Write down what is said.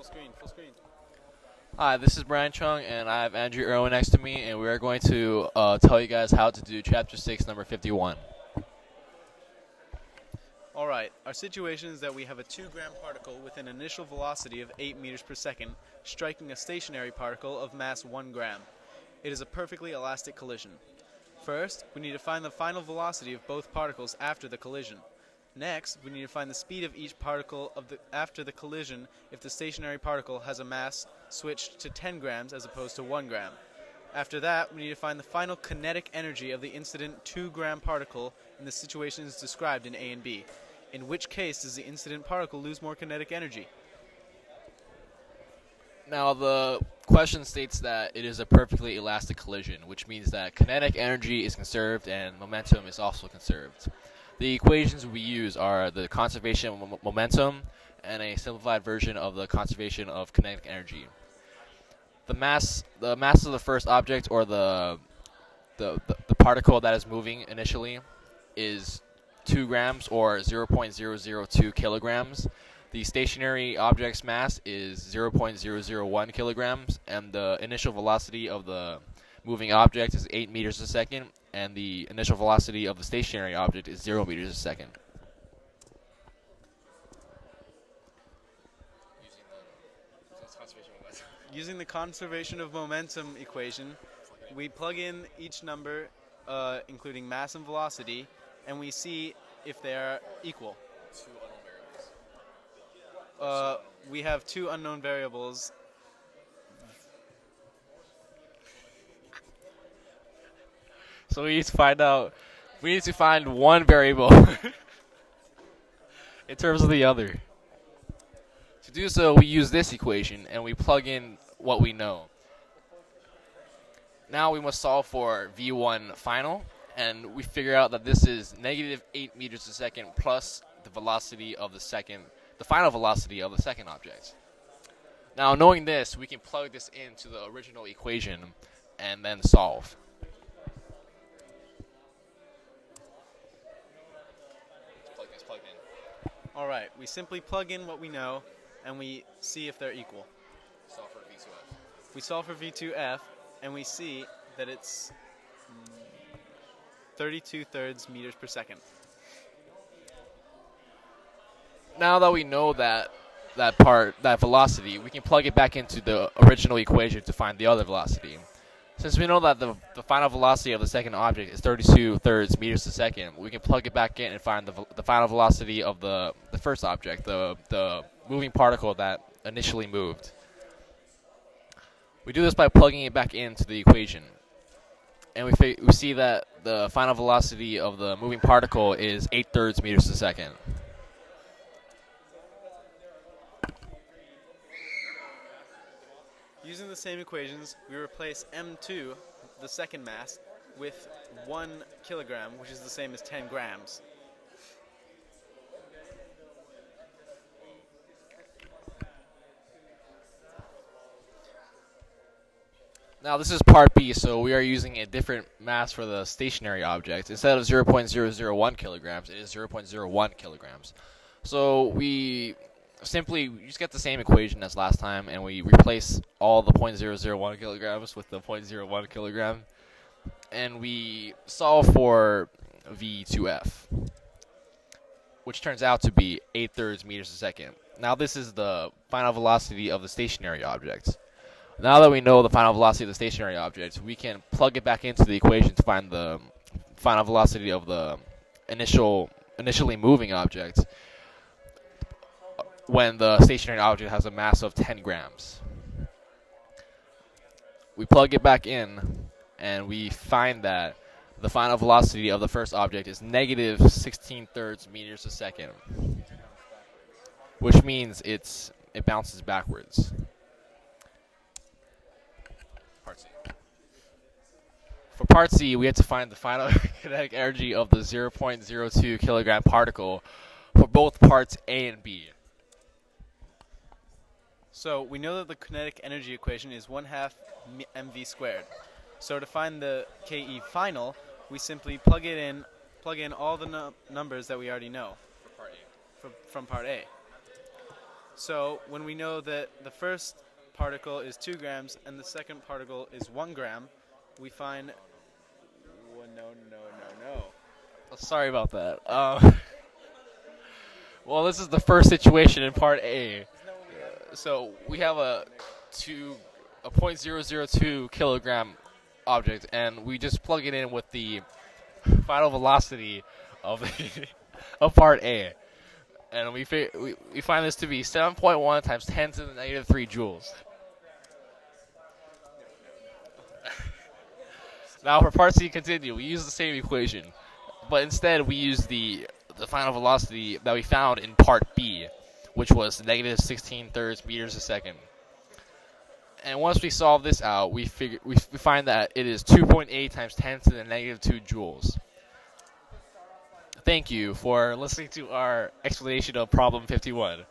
screen, full screen. Hi, this is Brian Chung, and I have Andrew Irwin next to me, and we are going to tell you guys how to do Chapter 6, number 51. Alright, our situation is that we have a 2-gram particle with an initial velocity of 8 meters per second striking a stationary particle of mass 1 gram. It is a perfectly elastic collision. First, we need to find the final velocity of both particles after the collision. Next, we need to find the speed of each particle after the collision if the stationary particle has a mass switched to 10 grams as opposed to 1 gram. After that, we need to find the final kinetic energy of the incident 2-gram particle in the situations described in A and B. In which case does the incident particle lose more kinetic energy? Now, the question states that it is a perfectly elastic collision, which means that kinetic energy is conserved and momentum is also conserved. The equations we use are the conservation of momentum and a simplified version of the conservation of kinetic energy. The mass of the first object, or the particle that is moving initially, is 2 grams or 0.002 kilograms. The stationary object's mass is 0.001 kilograms, and the initial velocity of the moving object is 8 meters a second, and the initial velocity of the stationary object is 0 meters a second. Using the conservation of momentum equation, we plug in each number, including mass and velocity, and we see if they are equal. Two unknown variables. We have 2 unknown variables. So we need to find out. We need to find one variable in terms of the other. To do so, we use this equation and we plug in what we know. Now we must solve for V1 final, and we figure out that this is negative 8 meters a second plus the velocity of the final velocity of the second object. Now, knowing this, we can plug this into the original equation and then solve. Let's plug in. Alright, we simply plug in what we know, and we see if they're equal. Solve for V2F. We solve for V2F, and we see that it's 32 thirds meters per second. Now that we know that velocity, we can plug it back into the original equation to find the other velocity. Since we know that the final velocity of the second object is 32 thirds meters a second, we can plug it back in and find the final velocity of the first object, the moving particle that initially moved. We do this by plugging it back into the equation, and we see that the final velocity of the moving particle is 8 thirds meters a second. Using the same equations, we replace m2, the second mass, with 1 kilogram, which is the same as 10 grams. Now this is part B, so we are using a different mass for the stationary object. Instead of 0.001 kilograms, it is 0.01 kilograms. So we just get the same equation as last time, and we replace all the 0.001 kilograms with the 0.01 kilogram, and we solve for V2F, which turns out to be 8 thirds meters a second. Now this is the final velocity of the stationary object. Now that we know the final velocity of the stationary object, we can plug it back into the equation to find the final velocity of the initially moving object when the stationary object has a mass of 10 grams. We plug it back in, and we find that the final velocity of the first object is negative 16 thirds meters a second, which means it bounces backwards. Part C. For part C, we have to find the final kinetic energy of the 0.02 kilogram particle for both parts A and B. So we know that the kinetic energy equation is 1/2 mv squared. So to find the Ke final, we simply plug in all the numbers that we already know For part A. from part A. So when we know that the first particle is 2 grams and the second particle is 1 gram, we find. No. Sorry about that. Well, this is the first situation in part A. So we have a 0.002 kilogram object, and we just plug it in with the final velocity of of part A, and we find this to be 7.1 times 10 to the negative 3 joules. Now for part C, continue. We use the same equation, but instead we use the final velocity that we found in part B, which was negative 16 thirds meters a second. And once we solve this out, we find that it is 2.8 times 10 to the negative 2 joules. Thank you for listening to our explanation of problem 51.